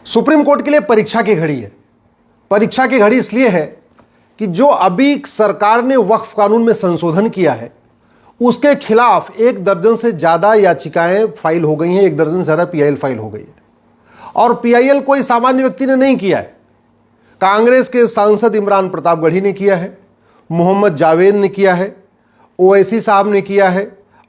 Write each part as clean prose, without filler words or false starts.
Supreme court के लिए परीक्षा की घड़ी है। परीक्षा की घड़ी इसलिए है कि जो अभी सरकार ने वक्फ कानून में संशोधन किया है उसके खिलाफ 1 दर्जन से ज़्यादा याचिकाएं फाइल हो गई हैं, 1 दर्जन से ज़्यादा पीआईएल फाइल हो गई है। और पीआईएल कोई सामान्य व्यक्ति ने नहीं किया है। कांग्रेस के सांसद इमरान प्रतापगढ़ी ने किया है, मोहम्मद जावेद ने किया है, ओवैसी साहब ने किया है,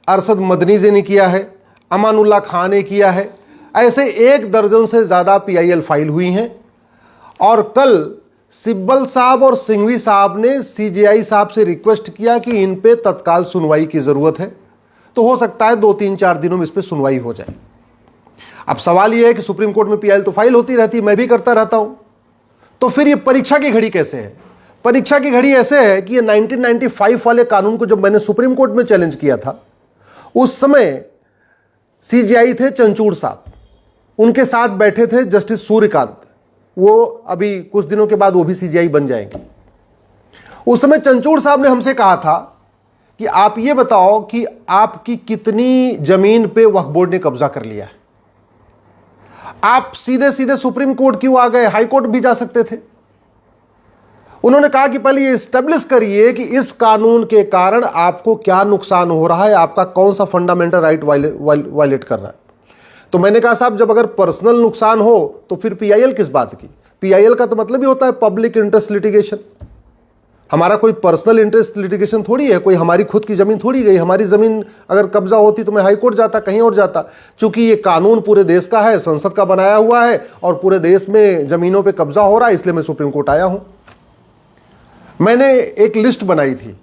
अरशद मदनी जी ने किया है, अमानुल्लाह खान ने किया है। ऐसे 1 दर्जन से ज़्यादा पीआईएल फाइल हुई हैं। और कल सिब्बल साहब और सिंघवी साहब ने सीजेआई साहब से रिक्वेस्ट किया कि इन पे तत्काल सुनवाई की ज़रूरत है, तो हो सकता है 2-3-4 दिनों में इस पर सुनवाई हो जाए। अब सवाल यह है कि सुप्रीम कोर्ट में पीआईएल तो फाइल होती रहती है, मैं भी करता रहता हूं, तो फिर ये परीक्षा की घड़ी कैसे है? परीक्षा की घड़ी ऐसे है कि ये 1995 वाले कानून को जब मैंने सुप्रीम कोर्ट में चैलेंज किया था, उस समय सीजेआई थे चंचूड़ साहब, उनके साथ बैठे थे जस्टिस सूर्यकांत, वो अभी कुछ दिनों के बाद वो भी सीजेआई बन जाएंगे। उस समय चंचूड़ साहब ने हमसे कहा था कि आप ये बताओ कि आपकी कितनी जमीन पे वक्फ बोर्ड ने कब्जा कर लिया है। आप सीधे सीधे सुप्रीम कोर्ट क्यों आ गए? हाई कोर्ट भी जा सकते थे। उन्होंने कहा कि पहले ये एस्टेब्लिश करिए कि इस कानून के कारण आपको क्या नुकसान हो रहा है, आपका कौन सा फंडामेंटल राइट वायलेट कर रहा है। तो मैंने कहा साहब, जब अगर पर्सनल नुकसान हो तो फिर पीआईएल किस बात की? पीआईएल का तो मतलब ही होता है पब्लिक इंटरेस्ट लिटिगेशन। हमारा कोई पर्सनल इंटरेस्ट लिटिगेशन थोड़ी है, कोई हमारी खुद की जमीन थोड़ी गई। हमारी जमीन अगर कब्जा होती तो मैं हाई कोर्ट जाता, कहीं और जाता। चूंकि ये कानून पूरे देश का है, संसद का बनाया हुआ है और पूरे देश में जमीनों पे कब्जा हो रहा है, इसलिए मैं सुप्रीम कोर्ट आया हूं। मैंने एक लिस्ट बनाई थी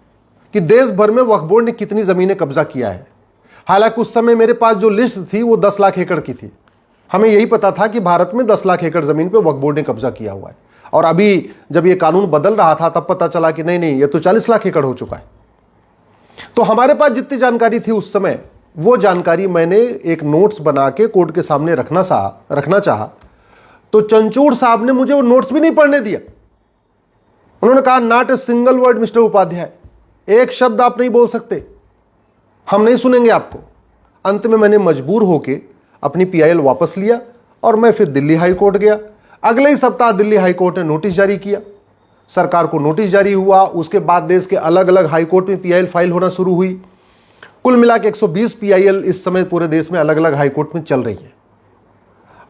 कि देश भर में वक्फ बोर्ड ने कितनी जमीनें कब्जा किया है। हालांकि उस समय मेरे पास जो लिस्ट थी वो 10 लाख एकड़ की थी। हमें यही पता था कि भारत में 10 लाख एकड़ जमीन पे वक्फ बोर्ड ने कब्जा किया हुआ है। और अभी जब ये कानून बदल रहा था तब पता चला कि नहीं, ये तो 40 लाख एकड़ हो चुका है। तो हमारे पास जितनी जानकारी थी उस समय, वो जानकारी मैंने एक नोट्स बना के कोर्ट के सामने रखना चाहा। तो चंचूड़ साहब ने मुझे वो नोट्स भी नहीं पढ़ने दिया। उन्होंने कहा, not a single word mister Upadhyay, एक शब्द आप नहीं बोल सकते, हम नहीं सुनेंगे आपको। अंत में मैंने मजबूर होकर अपनी पीआईएल वापस लिया और मैं फिर दिल्ली हाई कोर्ट गया। अगले ही सप्ताह दिल्ली हाई कोर्ट ने नोटिस जारी किया, सरकार को नोटिस जारी हुआ। उसके बाद देश के अलग अलग हाई कोर्ट में पीआईएल फाइल होना शुरू हुई। कुल मिला के 120 पीआईएल इस समय पूरे देश में अलग अलग हाई कोर्ट में चल रही है।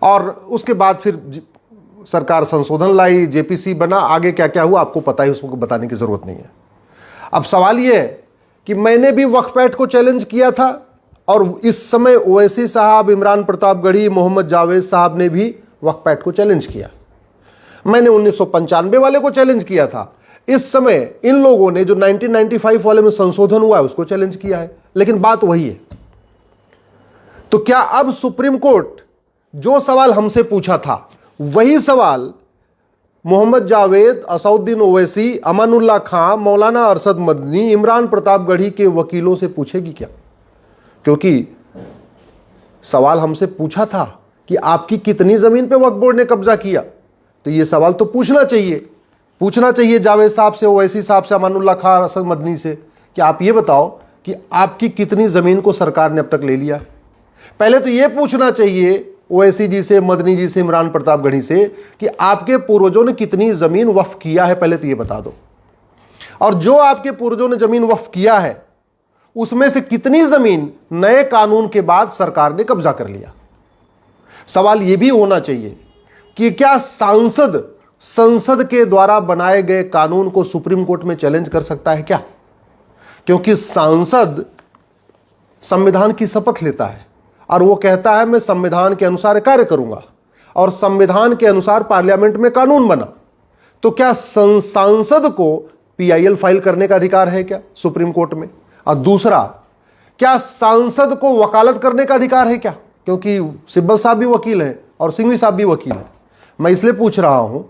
और उसके बाद फिर सरकार संशोधन लाई, जेपीसी बना, आगे क्या क्या हुआ आपको पता ही, उसको बताने की जरूरत नहीं है। अब सवाल यह है कि मैंने भी वक्फ एक्ट को चैलेंज किया था और इस समय ओवैसी साहब, इमरान प्रतापगढ़ी, मोहम्मद जावेद साहब ने भी वक्फ एक्ट को चैलेंज किया। मैंने 1995 वाले को चैलेंज किया था। इस समय इन लोगों ने जो 1995 वाले में संशोधन हुआ है उसको चैलेंज किया है। लेकिन बात वही है। तो क्या अब सुप्रीम कोर्ट जो सवाल हमसे पूछा था वही सवाल मोहम्मद जावेद, असउद्दीन ओवैसी, अमानुल्लाह खान, मौलाना अरशद मदनी, इमरान प्रतापगढ़ी के वकीलों से पूछेगी क्या? क्योंकि सवाल हमसे पूछा था कि आपकी कितनी जमीन पे वक्फ बोर्ड ने कब्जा किया, तो यह सवाल तो पूछना चाहिए जावेद साहब से, ओवैसी साहब से, अमानुल्लाह खान, अरशद मदनी से कि आप ये बताओ कि आपकी कितनी जमीन को सरकार ने अब तक ले लिया। पहले तो यह पूछना चाहिए ओवैसी जी से, मदनी जी से, इमरान प्रतापगढ़ी से कि आपके पूर्वजों ने कितनी जमीन वक्फ किया है, पहले तो यह बता दो। और जो आपके पूर्वजों ने जमीन वक्फ किया है उसमें से कितनी जमीन नए कानून के बाद सरकार ने कब्जा कर लिया। सवाल यह भी होना चाहिए कि क्या संसद के द्वारा बनाए गए कानून को सुप्रीम कोर्ट में चैलेंज कर सकता है क्या? क्योंकि सांसद संविधान की शपथ लेता है और वो कहता है मैं संविधान के अनुसार कार्य करूंगा, और संविधान के अनुसार पार्लियामेंट में कानून बना। तो क्या सांसद को पीआईएल फाइल करने का अधिकार है क्या सुप्रीम कोर्ट में? और दूसरा, क्या सांसद को वकालत करने का अधिकार है क्या? क्योंकि सिब्बल साहब भी वकील हैं और सिंघवी साहब भी वकील हैं। मैं इसलिए पूछ रहा हूं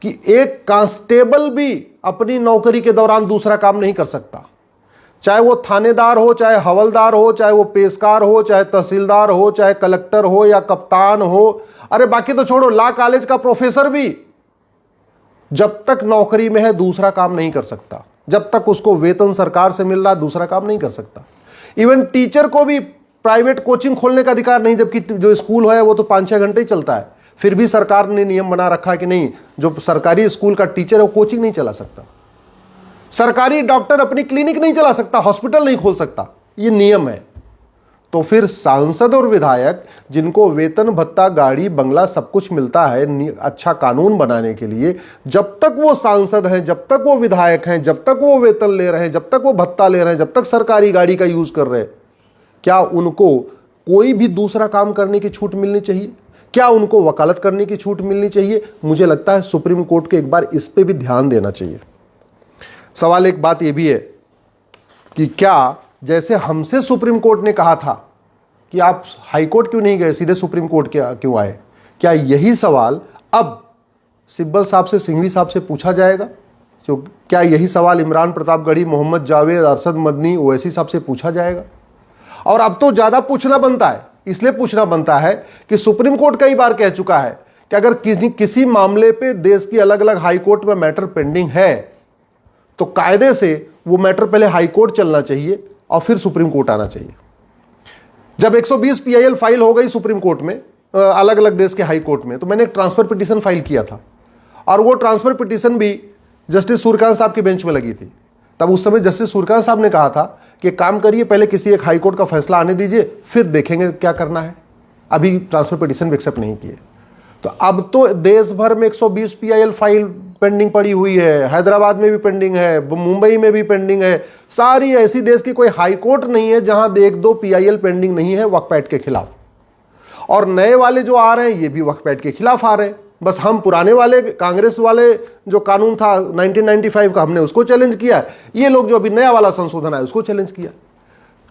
कि एक कांस्टेबल भी अपनी नौकरी के दौरान दूसरा काम नहीं कर सकता, चाहे वो थानेदार हो, चाहे हवलदार हो, चाहे वो पेशकार हो, चाहे तहसीलदार हो, चाहे कलेक्टर हो या कप्तान हो। अरे बाकी तो छोड़ो, लॉ कॉलेज का प्रोफेसर भी जब तक नौकरी में है दूसरा काम नहीं कर सकता। जब तक उसको वेतन सरकार से मिल रहा है दूसरा काम नहीं कर सकता। इवन टीचर को भी प्राइवेट कोचिंग खोलने का अधिकार नहीं, जबकि जो स्कूल है वो तो 5-6 घंटे ही चलता है। फिर भी सरकार ने नियम बना रखा है कि नहीं, जो सरकारी स्कूल का टीचर है वो कोचिंग नहीं चला सकता, सरकारी डॉक्टर अपनी क्लिनिक नहीं चला सकता, हॉस्पिटल नहीं खोल सकता, ये नियम है। तो फिर सांसद और विधायक जिनको वेतन भत्ता गाड़ी बंगला सब कुछ मिलता है अच्छा कानून बनाने के लिए, जब तक वो सांसद हैं, जब तक वो विधायक हैं, जब तक वो वेतन ले रहे हैं, जब तक वो भत्ता ले रहे हैं, जब तक सरकारी गाड़ी का यूज कर रहे हैं, क्या उनको कोई भी दूसरा काम करने की छूट मिलनी चाहिए? क्या उनको वकालत करने की छूट मिलनी चाहिए? मुझे लगता है सुप्रीम कोर्ट के एक बार इस पे भी ध्यान देना चाहिए। सवाल एक बात यह भी है कि क्या जैसे हमसे सुप्रीम कोर्ट ने कहा था कि आप हाई कोर्ट क्यों नहीं गए, सीधे सुप्रीम कोर्ट क्यों आए, क्या यही सवाल अब सिब्बल साहब से, सिंघवी साहब से पूछा जाएगा? तो क्या यही सवाल इमरान प्रतापगढ़ी, मोहम्मद जावेद, अरशद मदनी, ओवैसी साहब से पूछा जाएगा? और अब तो ज्यादा पूछना बनता है, इसलिए पूछना बनता है कि सुप्रीम कोर्ट कई बार कह चुका है कि अगर किसी मामले पे देश की अलग अलग हाई कोर्ट में मैटर पेंडिंग है तो कायदे से वो मैटर पहले हाई कोर्ट चलना चाहिए और फिर सुप्रीम कोर्ट आना चाहिए। जब 120 PIL फाइल हो गई सुप्रीम कोर्ट में, अलग अलग देश के हाई कोर्ट में, तो मैंने एक ट्रांसफर पिटीशन फाइल किया था और वो ट्रांसफर पिटीशन भी जस्टिस सूर्यकांत साहब की बेंच में लगी थी। तब उस समय जस्टिस सूर्यकांत साहब ने कहा था कि काम करिए, पहले किसी एक हाई कोर्ट का फैसला आने दीजिए, फिर देखेंगे क्या करना है, अभी ट्रांसफर पिटीशन भी एक्सेप्ट नहीं किए। तो अब तो देश भर में 120 PIL फाइल पेंडिंग पड़ी हुई है, हैदराबाद में भी पेंडिंग है, मुंबई में भी पेंडिंग है, सारी ऐसी देश की कोई हाई कोर्ट नहीं है जहां 1-2 PIL पेंडिंग नहीं है वक्फ एक्ट के खिलाफ। और नए वाले जो आ रहे हैं ये भी वक्फ एक्ट के खिलाफ आ रहे हैं। बस हम पुराने वाले कांग्रेस वाले जो कानून था 1995 का, हमने उसको चैलेंज किया, ये लोग जो अभी नया वाला संशोधन है उसको चैलेंज किया।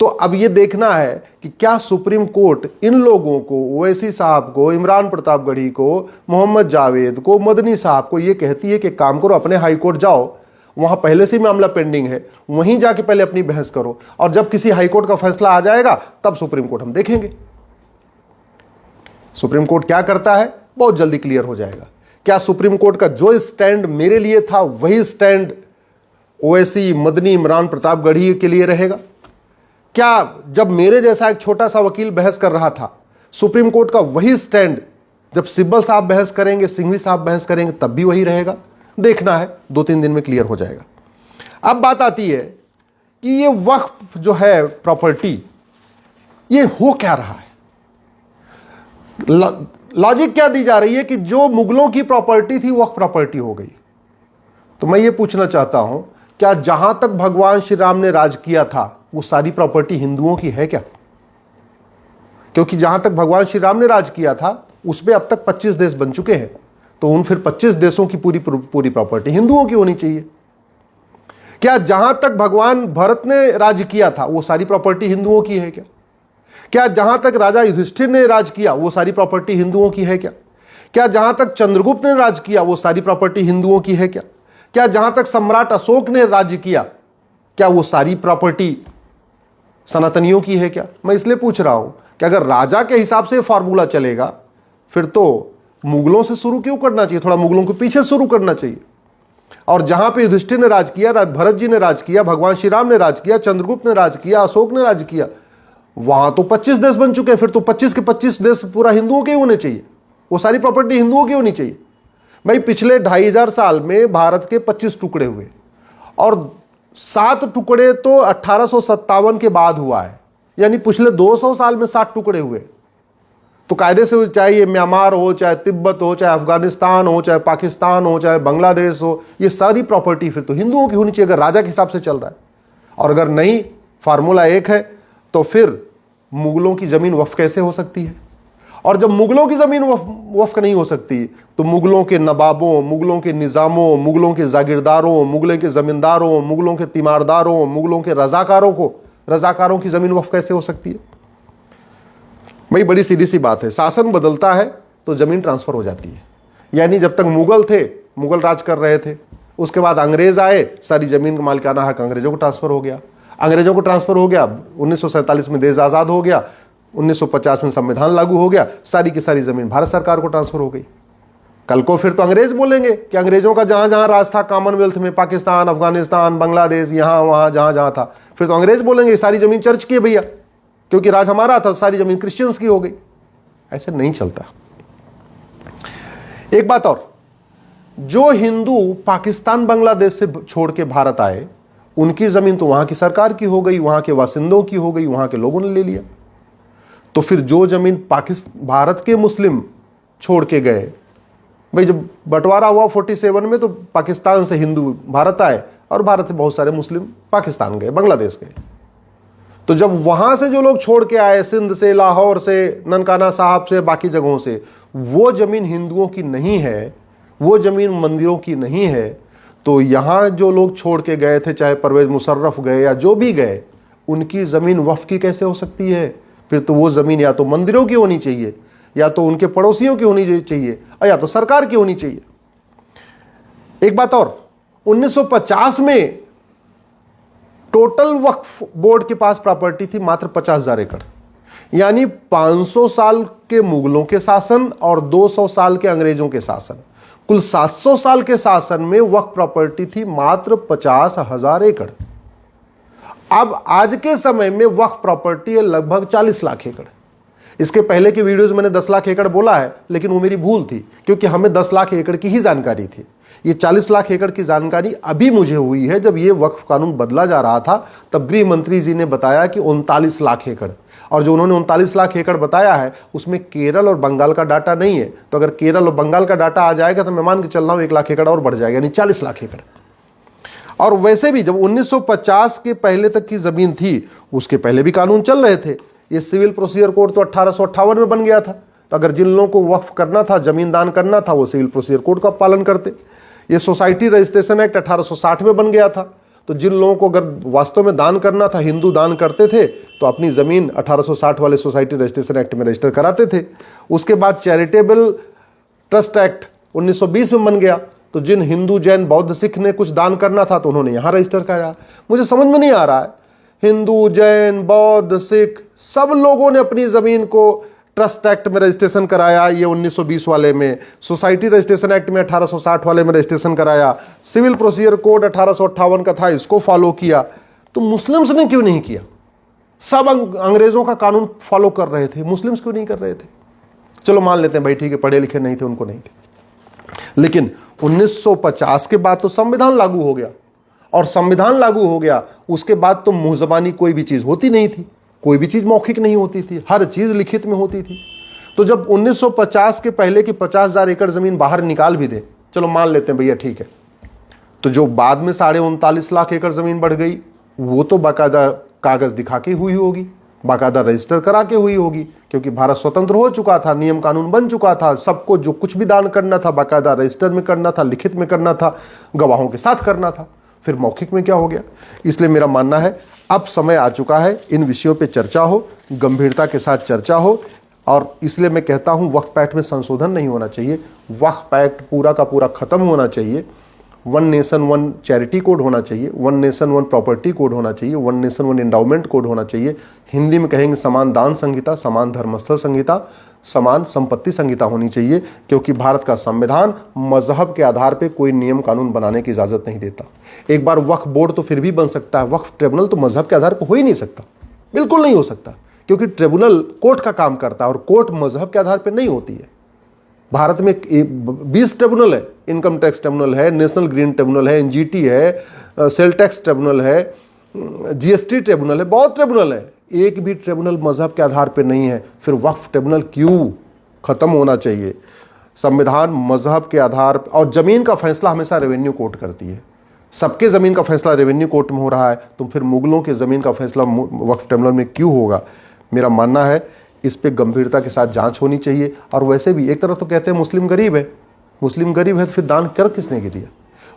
तो अब ये देखना है कि क्या सुप्रीम कोर्ट इन लोगों को, ओवैसी साहब को, इमरान प्रतापगढ़ी को, मोहम्मद जावेद को, मदनी साहब को, ये कहती है कि काम करो, अपने हाई कोर्ट जाओ, वहां पहले से ही मामला पेंडिंग है, वहीं जाके पहले अपनी बहस करो, और जब किसी हाई कोर्ट का फैसला आ जाएगा तब सुप्रीम कोर्ट हम देखेंगे। सुप्रीम कोर्ट क्या करता है बहुत जल्दी क्लियर हो जाएगा। क्या सुप्रीम कोर्ट का जो स्टैंड मेरे लिए था वही स्टैंड ओवैसी, मदनी, इमरान प्रतापगढ़ी के लिए रहेगा? क्या जब मेरे जैसा एक छोटा सा वकील बहस कर रहा था, सुप्रीम कोर्ट का वही स्टैंड जब सिब्बल साहब बहस करेंगे, सिंघवी साहब बहस करेंगे, तब भी वही रहेगा? देखना है, 2-3 दिन में क्लियर हो जाएगा। अब बात आती है कि ये वक्फ जो है प्रॉपर्टी, ये हो क्या रहा है? लॉजिक क्या दी जा रही है कि जो मुगलों की प्रॉपर्टी थी वक्फ प्रॉपर्टी हो गई। तो मैं ये पूछना चाहता हूं, क्या जहां तक भगवान श्री राम ने राज किया था वो सारी प्रॉपर्टी हिंदुओं की है क्या? क्योंकि जहां तक भगवान श्री राम ने राज किया था उसमें अब तक 25 देश बन चुके हैं, तो उन फिर 25 देशों की पूरी प्रॉपर्टी हिंदुओं की होनी चाहिए। क्या जहां तक भगवान भरत ने राज किया था वो सारी प्रॉपर्टी हिंदुओं की है क्या? क्या जहां तक राजा युधिष्ठिर ने राज किया वो सारी प्रॉपर्टी हिंदुओं की है क्या? क्या जहां तक चंद्रगुप्त ने राज किया वो सारी प्रॉपर्टी हिंदुओं की है क्या? क्या जहां तक सम्राट अशोक ने राज्य किया क्या वो सारी प्रॉपर्टी सनातनियों की है क्या? मैं इसलिए पूछ रहा हूं कि अगर राजा के हिसाब से फॉर्मूला चलेगा फिर तो मुगलों से शुरू क्यों करना चाहिए, थोड़ा मुगलों के पीछे शुरू करना चाहिए। और जहां पे युधिष्ठिर ने राज किया, भरत जी ने राज किया, भगवान श्री राम ने राज किया, चंद्रगुप्त ने राज किया, अशोक ने राज किया, वहां तो 25 देश बन चुके हैं, फिर तो 25 के 25 देश पूरा हिंदुओं के होने चाहिए, वो सारी प्रॉपर्टी हिंदुओं की होनी चाहिए। भाई पिछले 2500 साल में भारत के 25 टुकड़े हुए और 7 टुकड़े तो 1857 के बाद हुआ है, यानी पिछले 200 साल में 7 टुकड़े हुए। तो कायदे से चाहे ये म्यांमार हो, चाहे तिब्बत हो, चाहे अफगानिस्तान हो, चाहे पाकिस्तान हो, चाहे बांग्लादेश हो, ये सारी प्रॉपर्टी फिर तो हिंदुओं की होनी चाहिए अगर राजा के हिसाब से चल रहा है। और अगर नहीं, फार्मूला एक है, तो फिर मुगलों की जमीन वक्फ कैसे हो सकती है? और जब मुगलों की जमीन वक्फ नहीं हो सकती तो मुगलों के नवाबों, मुगलों के निजामों, मुगलों के जागीरदारों, मुगलों के जमींदारों, मुगलों के तीमारदारों, मुगलों के रजाकारों की जमीन वक्फ कैसे हो सकती है? भाई बड़ी सीधी सी बात है, शासन बदलता है तो जमीन ट्रांसफर हो जाती है। यानी जब तक मुगल थे, मुगल राज कर रहे थे, उसके बाद अंग्रेज आए, सारी जमीन का मालिकाना हक अंग्रेजों को ट्रांसफर हो गया। 1947 में देश आजाद हो गया, 1950 में संविधान लागू हो गया, सारी की सारी जमीन भारत सरकार को ट्रांसफर हो गई। कल को फिर तो अंग्रेज बोलेंगे कि अंग्रेजों का जहां जहां राज था कॉमनवेल्थ में, पाकिस्तान, अफगानिस्तान, बांग्लादेश, यहां वहां जहां जहां था, फिर तो अंग्रेज बोलेंगे सारी जमीन चर्च की है भैया, क्योंकि राज हमारा था, सारी जमीन क्रिश्चियंस की हो गई। ऐसे नहीं चलता। एक बात और, जो हिंदू पाकिस्तान बांग्लादेश से छोड़ के भारत आए, उनकी जमीन तो वहां की सरकार की हो गई, वहां के बासिंदों की हो गई, वहां के लोगों ने ले लिया। तो फिर जो जमीन भारत के मुस्लिम छोड़ के गए, भाई जब बंटवारा हुआ 47 में, तो पाकिस्तान से हिंदू भारत आए और भारत से बहुत सारे मुस्लिम पाकिस्तान गए, बांग्लादेश गए। तो जब वहां से जो लोग छोड़ के आए, सिंध से, लाहौर से, ननकाना साहब से, बाकी जगहों से, वो जमीन हिंदुओं की नहीं है, वो जमीन मंदिरों की नहीं है, तो यहां जो लोग छोड़ के गए थे, चाहे परवेज मुशर्रफ गए या जो भी गए, उनकी जमीन वक्फ की कैसे हो सकती है? फिर तो वो जमीन या तो मंदिरों की होनी चाहिए, या तो उनके पड़ोसियों की होनी चाहिए, और या तो सरकार की होनी चाहिए। एक बात और, 1950 में टोटल वक्फ बोर्ड के पास प्रॉपर्टी थी मात्र 50,000 एकड़, यानी 500 साल के मुगलों के शासन और 200 साल के अंग्रेजों के शासन, कुल 700 साल के शासन में वक्फ प्रॉपर्टी थी मात्र 50,000 एकड़। अब आज के समय में वक्फ प्रॉपर्टी है लगभग 40 लाख एकड़। इसके पहले के वीडियोस मैंने 10 लाख एकड़ बोला है, लेकिन वो मेरी भूल थी, क्योंकि हमें 10 लाख एकड़ की ही जानकारी थी। ये 40 लाख एकड़ की जानकारी अभी मुझे हुई है, जब ये वक्फ कानून बदला जा रहा था, तब गृह मंत्री जी ने बताया कि 39 लाख एकड़, और जो उन्होंने 39 लाख एकड़ बताया है, उसमें केरल और बंगाल का डाटा नहीं है। तो अगर केरल और बंगाल का डाटा आ जाएगा तो मैं मान के चल रहा हूं 1 लाख एकड़ और बढ़ जाएगा, यानी 40 लाख एकड़। और वैसे भी जब 1950 के पहले तक की जमीन थी, उसके पहले भी कानून चल रहे थे। ये सिविल प्रोसीजर कोड तो 1858 में बन गया था। तो अगर जिन लोगों को वक्फ करना था, जमीन दान करना था, वो सिविल प्रोसीजर कोड का पालन करते। ये सोसाइटी रजिस्ट्रेशन एक्ट 1860 में बन गया था। तो जिन लोगों को अगर वास्तव में दान करना था, हिंदू दान करते थे, तो अपनी जमीन 1860 वाले सोसाइटी रजिस्ट्रेशन एक्ट में रजिस्टर कराते थे। उसके बाद चैरिटेबल ट्रस्ट एक्ट 1920 में बन गया। तो जिन हिंदू, जैन, बौद्ध, सिख ने कुछ दान करना था, तो उन्होंने यहां रजिस्टर कराया। मुझे समझ में नहीं आ रहा है, हिंदू, जैन, बौद्ध, सिख सब लोगों ने अपनी जमीन को ट्रस्ट एक्ट में रजिस्ट्रेशन कराया, ये 1920 वाले में, सोसाइटी रजिस्ट्रेशन एक्ट में 1860 वाले में रजिस्ट्रेशन कराया, सिविल प्रोसीजर कोड 1858 का था, इसको फॉलो किया। तो मुस्लिम्स ने क्यों नहीं किया? सब अंग्रेजों का कानून फॉलो कर रहे थे, मुस्लिम्स क्यों नहीं कर रहे थे? चलो मान लेते हैं भाई, ठीक है, पढ़े लिखे नहीं थे, उनको नहीं थे। लेकिन 1950 के बाद तो संविधान लागू हो गया, और संविधान लागू हो गया उसके बाद तो मुंह जबानी कोई भी चीज होती नहीं थी, कोई भी चीज मौखिक नहीं होती थी, हर चीज लिखित में होती थी। तो जब 1950 के पहले की 50,000 एकड़ जमीन बाहर निकाल भी दे, चलो मान लेते हैं भैया ठीक है, तो जो बाद में 39.5 लाख एकड़ जमीन बढ़ गई, वो तो बाकायदा कागज दिखा के हुई होगी, बाकायदा रजिस्टर करा के हुई होगी, क्योंकि भारत स्वतंत्र हो चुका था, नियम कानून बन चुका था, सबको जो कुछ भी दान करना था बाकायदा रजिस्टर में करना था, लिखित में करना था, गवाहों के साथ करना था। फिर मौखिक में क्या हो गया? इसलिए मेरा मानना है अब समय आ चुका है, इन विषयों पे चर्चा हो, गंभीरता के साथ चर्चा हो। और इसलिए मैं कहता हूं वक्फ एक्ट में संशोधन नहीं होना चाहिए, वक्फ एक्ट पूरा का पूरा खत्म होना चाहिए। 1 नेशन 1 चैरिटी कोड होना चाहिए, 1 नेशन 1 प्रॉपर्टी कोड होना चाहिए, 1 नेशन 1 एंडाउमेंट कोड होना चाहिए। हिंदी में कहेंगे समान दान संहिता, समान धर्मस्थल संहिता, समान संपत्ति संहिता होनी चाहिए, क्योंकि भारत का संविधान मजहब के आधार पर कोई नियम कानून बनाने की इजाजत नहीं देता। एक बार वक्फ बोर्ड तो फिर भी बन सकता है, वक्फ ट्रिब्यूनल तो मजहब के आधार पर हो ही नहीं सकता, बिल्कुल नहीं हो सकता, क्योंकि ट्रिब्यूनल कोर्ट का काम करता है और कोर्ट मजहब के आधार पर नहीं होती है। भारत में 20 ट्रिब्यूनल है, इनकम टैक्स ट्रिब्यूनल है, नेशनल ग्रीन ट्रिब्यूनल है, एनजीटी है, सेल टैक्स ट्रिब्यूनल है, जीएसटी ट्रिब्यूनल है, बहुत ट्रिब्यूनल है, एक भी ट्रिब्यूनल मजहब के आधार पर नहीं है। फिर वक्फ ट्रिब्यूनल क्यों? खत्म होना चाहिए। संविधान मजहब के आधार, और जमीन का फैसला हमेशा रेवेन्यू कोर्ट करती है। सबके जमीन का फैसला रेवेन्यू कोर्ट में हो रहा है, तो फिर मुगलों के जमीन का फैसला वक्फ ट्रिब्यूनल में क्यों होगा? मेरा मानना है इस पे गंभीरता के साथ जांच होनी चाहिए। और वैसे भी एक तरफ तो कहते हैं मुस्लिम गरीब है, मुस्लिम गरीब है तो फिर दान कर किसने दिया?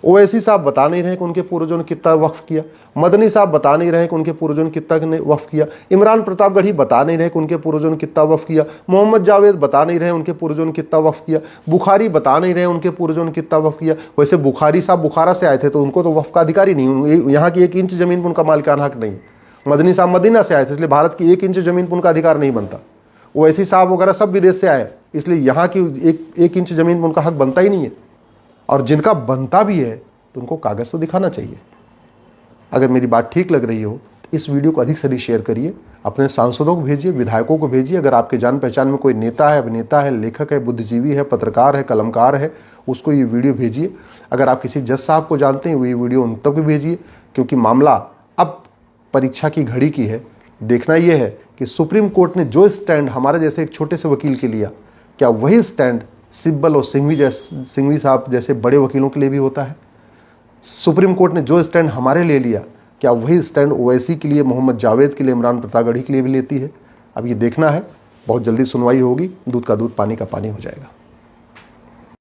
ओवैसी साहब बता नहीं रहे कि उनके पूर्वजों ने कितना वक्फ किया, मदनी साहब बता नहीं रहे कि उनके पूर्वजों ने कितना वक्फ किया, इमरान प्रतापगढ़ी बता नहीं रहे कि उनके पूर्वजों ने कितना वक्फ किया, मोहम्मद जावेद बता नहीं रहे उनके पूर्वजों ने कितना वक्फ किया, बुखारी बता नहीं रहे उनके पूर्वजों ने कितना वक्फ किया। वैसे बुखारी साहब बुखारा से आए थे तो उनको तो वक्फ का अधिकार ही नहीं, यहाँ की 1 इंच जमीन पर उनका मालिकाना हक नहीं। मदनी साहब मदीना से आए थे, इसलिए भारत की 1 इंच जमीन पर उनका अधिकार नहीं बनता। ओवैसी साहब वगैरह सब विदेश से आए, इसलिए यहाँ की एक इंच जमीन में उनका हक बनता ही नहीं है। और जिनका बनता भी है तो उनको कागज तो दिखाना चाहिए। अगर मेरी बात ठीक लग रही हो इस वीडियो को अधिक से अधिक शेयर करिए, अपने सांसदों को भेजिए, विधायकों को भेजिए। अगर आपके जान पहचान में कोई नेता है, अभिनेता है, लेखक है, बुद्धिजीवी है, पत्रकार है, कलमकार है, उसको ये वीडियो भेजिए। अगर आप किसी जज साहब को जानते हैं, ये वीडियो उन तक भी भेजिए, क्योंकि मामला अब परीक्षा की घड़ी की है। देखना यह है कि सुप्रीम कोर्ट ने जो स्टैंड हमारे जैसे एक छोटे से वकील के लिया, क्या वही स्टैंड सिब्बल और सिंघवी साहब जैसे बड़े वकीलों के लिए भी होता है? सुप्रीम कोर्ट ने जो स्टैंड हमारे लिए लिया, क्या वही स्टैंड ओवैसी के लिए, मोहम्मद जावेद के लिए, इमरान प्रतापगढ़ी के लिए भी लेती है? अब ये देखना है। बहुत जल्दी सुनवाई होगी, दूध का दूध पानी का पानी हो जाएगा।